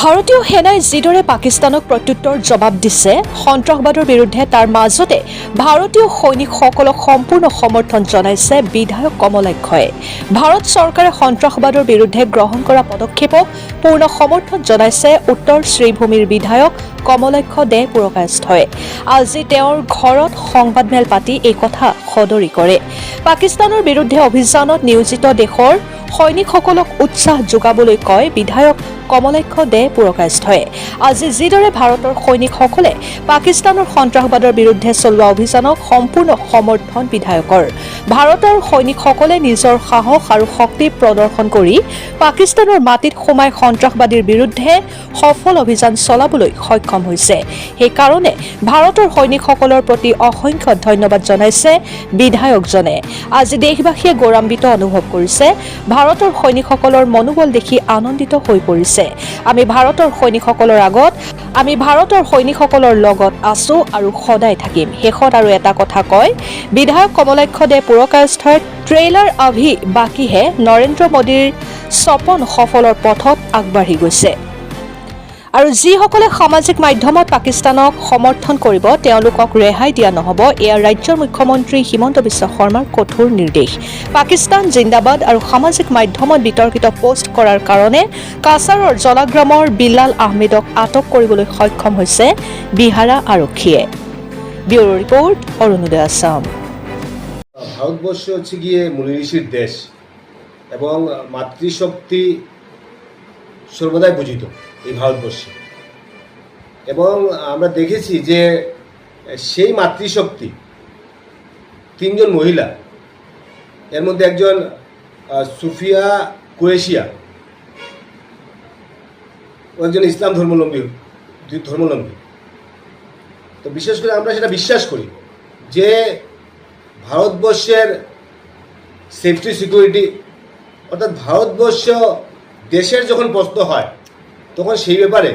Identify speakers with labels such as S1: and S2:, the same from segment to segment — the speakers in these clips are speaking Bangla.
S1: ভাৰতীয় সেনাই যিদৰে পাকিস্তানক প্ৰত্যুত্তৰ জবাব দিছে, সন্ত্ৰাসবাদৰ বিৰুদ্ধে তাৰ মাজতে ভাৰতীয় সৈনিকসকলক সম্পূৰ্ণ সমৰ্থন জনাইছে বিধায়ক কমলাক্ষই। ভাৰত চৰকাৰে সন্ত্ৰাসবাদৰ বিৰুদ্ধে গ্ৰহণ কৰা পদক্ষেপক পূৰ্ণ সমৰ্থন জনাইছে উত্তৰ শ্ৰীভূমিৰ বিধায়ক কমলাক্ষ দে পুৰকায়স্থই। আজি তেওঁৰ ঘৰত সংবাদমেল পাতি এই কথা সদৰি কৰে। পাকিস্তানৰ বিৰুদ্ধে অভিযানত নিয়োজিত দেশৰ সৈনিকসকলক উৎসাহ যোগাবলৈ কয় বিধায়ক কমলাক্ষ দে পুৰকায়স্থই। আজি যিদৰে ভাৰতৰ সৈনিকসকলে পাকিস্তানৰ সন্ত্ৰাসবাদৰ বিৰুদ্ধে চলোৱা অভিযানক সম্পূৰ্ণ সমৰ্থন বিধায়কৰ। ভাৰতৰ সৈনিকসকলে নিজৰ সাহস আৰু শক্তি প্ৰদৰ্শন কৰি পাকিস্তানৰ মাটিত সোমাই সন্ত্ৰাসবাদীৰ বিৰুদ্ধে সফল অভিযান চলাবলৈ সক্ষম হৈছে। সেইকাৰণে ভাৰতৰ সৈনিকসকলৰ প্ৰতি অসংখ্য ধন্যবাদ জনাইছে বিধায়কজনে। আজি দেশবাসীয়ে গৌৰৱান্বিত অনুভৱ কৰিছে। ভাৰতৰ সৈনিকসকলৰ মনোবল দেখি আনন্দিত হৈ পৰিছে। আমি ভাৰতৰ সৈনিকসকলৰ লগত আছো আৰু সদায় থাকিম। শেষত আৰু এটা কথা কয় বিধায়ক কমলাক্ষ দে পুৰকায়স্থই, ট্ৰেইলাৰ আভি বাকী হে, নৰেন্দ্ৰ মোদীৰ সপন সফলৰ পথত আগবাঢ়ি গৈছে। আৰু যিসকলে সামাজিক মাধ্যমত পাকিস্তানক সমৰ্থন কৰিব তেওঁলোকক ৰেহাই দিয়া নহ'ব, এয়া ৰাজ্যৰ মুখ্যমন্ত্ৰী হিমন্ত বিশ্ব শৰ্মাৰ কঠোৰ নিৰ্দেশ। পাকিস্তান জিন্দাবাদ আৰু সামাজিক মাধ্যমত বিতৰ্কিত পোষ্ট কৰাৰ কাৰণে কাছাৰৰ জলাগ্ৰামৰ বিল্লাল আহমেদক আটক কৰিবলৈ সক্ষম হৈছে বিহাৰা আৰক্ষীয়ে। ব্যুৰো ৰিপৰ্ট, অৰুণোদয় আসাম।
S2: ভারতবর্ষ হচ্ছে গিয়ে মুনি ঋষির দেশ এবং মাতৃশক্তি সর্বদাই পূজিত এই ভারতবর্ষে। এবং আমরা দেখেছি যে সেই মাতৃশক্তি তিনজন মহিলা, এর মধ্যে একজন সুফিয়া কুরেশিয়া, ও একজন ইসলাম ধর্মাবলম্বী। তো বিশেষ করে আমরা সেটা বিশ্বাস করি যে ভারতবর্ষের সেফটি সিকিউরিটি, অর্থাৎ ভারতবর্ষ দেশের যখন প্রশ্ন হয় তখন সেই ব্যাপারে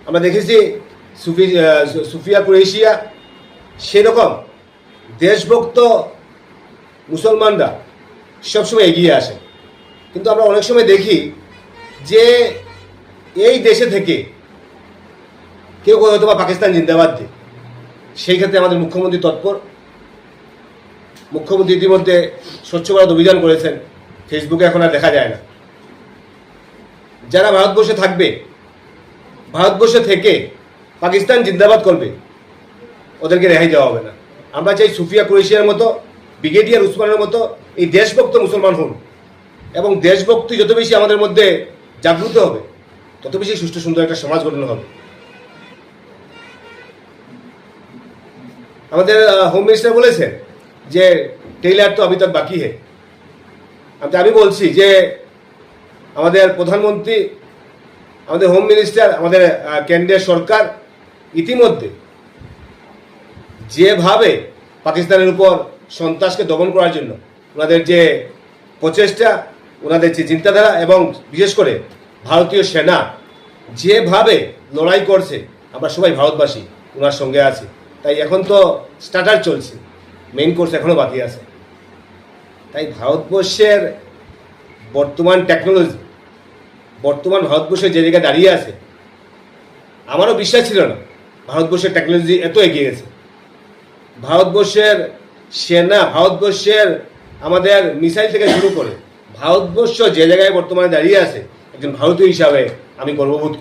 S2: আমরা দেখেছি সুফিয়া কুরেশিয়া সেরকম দেশভক্ত মুসলমানরা সবসময় এগিয়ে আসে। কিন্তু আমরা অনেক সময় দেখি যে এই দেশে থেকে কেউ হয়তো বা পাকিস্তান জিন্দাবাদ দিই, সেই ক্ষেত্রে আমাদের মুখ্যমন্ত্রী তৎপর। মুখ্যমন্ত্রী ইতিমধ্যে স্বচ্ছ ভারত অভিযান করেছেন, ফেসবুকে এখন আর দেখা যায় না। যারা ভারতবর্ষে থাকবে, ভারতবর্ষে থেকে পাকিস্তান জিন্দাবাদ করবে, ওদেরকে রেহাই দেওয়া হবে না। আমরা চাই সুফিয়া কুরেশিয়ার মতো, ব্রিগেডিয়ার উসমানের মতো এই দেশভক্ত মুসলমান হন, এবং দেশভক্তি যত বেশি আমাদের মধ্যে জাগ্রত হবে তত বেশি সুষ্ঠু সুন্দর একটা সমাজ গঠন হবে। আমাদের হোম মিনিস্টার বলেছেন যে টেইলার তো আবি তক বাকি হে। আমি বলছি যে আমাদের প্রধানমন্ত্রী, আমাদের হোম মিনিস্টার, আমাদের কেন্দ্রীয় সরকার ইতিমধ্যে যেভাবে পাকিস্তানের উপর সন্ত্রাসকে দমন করার জন্য ওনাদের যে প্রচেষ্টা, ওনাদের যে চিন্তাধারা, এবং বিশেষ করে ভারতীয় সেনা যেভাবে লড়াই করছে, আমরা সবাই ভারতবাসী ওনার সঙ্গে আছি। তাই এখন তো স্টার্টার চলছে, মেইন কোর্স এখনও বাকি আছে। তাই ভারতবর্ষের বর্তমান টেকনোলজি, বর্তমান ভারতবর্ষের যে জায়গায় দাঁড়িয়ে আছে, আমারও বিশ্বাস ছিল না ভারতবর্ষের টেকনোলজি এত এগিয়ে গেছে। ভারতবর্ষের সেনা, ভারতবর্ষের আমাদের মিসাইল থেকে শুরু করে ভারতবর্ষ যে জায়গায় বর্তমানে দাঁড়িয়ে আছে, একজন ভারতীয় হিসাবে আমি গর্ববোধ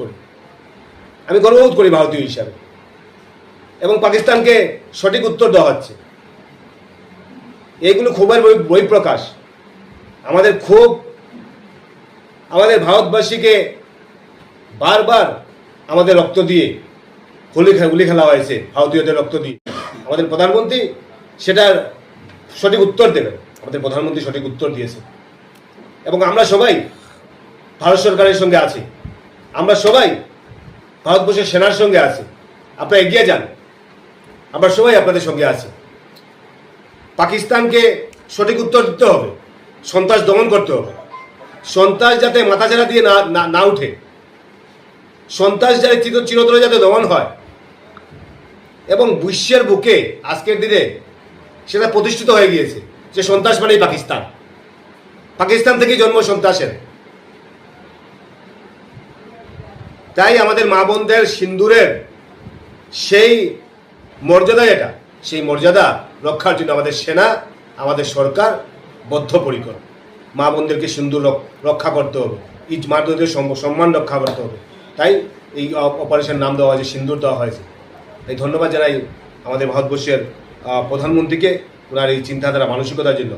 S2: করি ভারতীয় হিসাবে। এবং পাকিস্তানকে সঠিক উত্তর দেওয়া হচ্ছে। এইগুলো ক্ষোভের বহিঃপ্রকাশ। আমাদের ভারতবাসীকে বারবার আমাদের রক্ত দিয়ে গুলি খেলা হয়েছে, ভারতীয়দের রক্ত দিয়ে। আমাদের প্রধানমন্ত্রী সেটার সঠিক উত্তর দেবেন। আমাদের প্রধানমন্ত্রী সঠিক উত্তর দিয়েছে, এবং আমরা সবাই ভারত সরকারের সঙ্গে আছি, আমরা সবাই ভারতবর্ষের সেনার সঙ্গে আছি। আপনারা এগিয়ে যান, আমরা সবাই আপনাদের সঙ্গে আছি। পাকিস্তানকে সঠিক উত্তর দিতে হবে, সন্ত্রাস দমন করতে হবে। সন্ত্রাস যাতে মাথাচাড়া দিয়ে না উঠে, সন্ত্রাস যাতে চিরতরে যাতে দমন হয়, এবং বিশ্বের বুকে আজকের দিনে সেটা প্রতিষ্ঠিত হয়ে গিয়েছে যে সন্ত্রাস মানেই পাকিস্তান থেকেই জন্ম সন্ত্রাসের। তাই আমাদের মা বোনদের সিন্দুরের সেই মর্যাদা যেটা, সেই মর্যাদা রক্ষার জন্য আমাদের সেনা, আমাদের সরকার বদ্ধপরিকর। মা বোনদেরকে সিন্দুর রক্ষা করতে হবে, এই মা বোনদের সম্মান রক্ষা করতে হবে। তাই এই অপারেশন নাম দেওয়া হয়েছে, সিন্দুর দেওয়া হয়েছে। তাই ধন্যবাদ জানাই আমাদের ভারতবর্ষের প্রধানমন্ত্রীকে ওনার এই চিন্তাধারা মানসিকতার জন্য।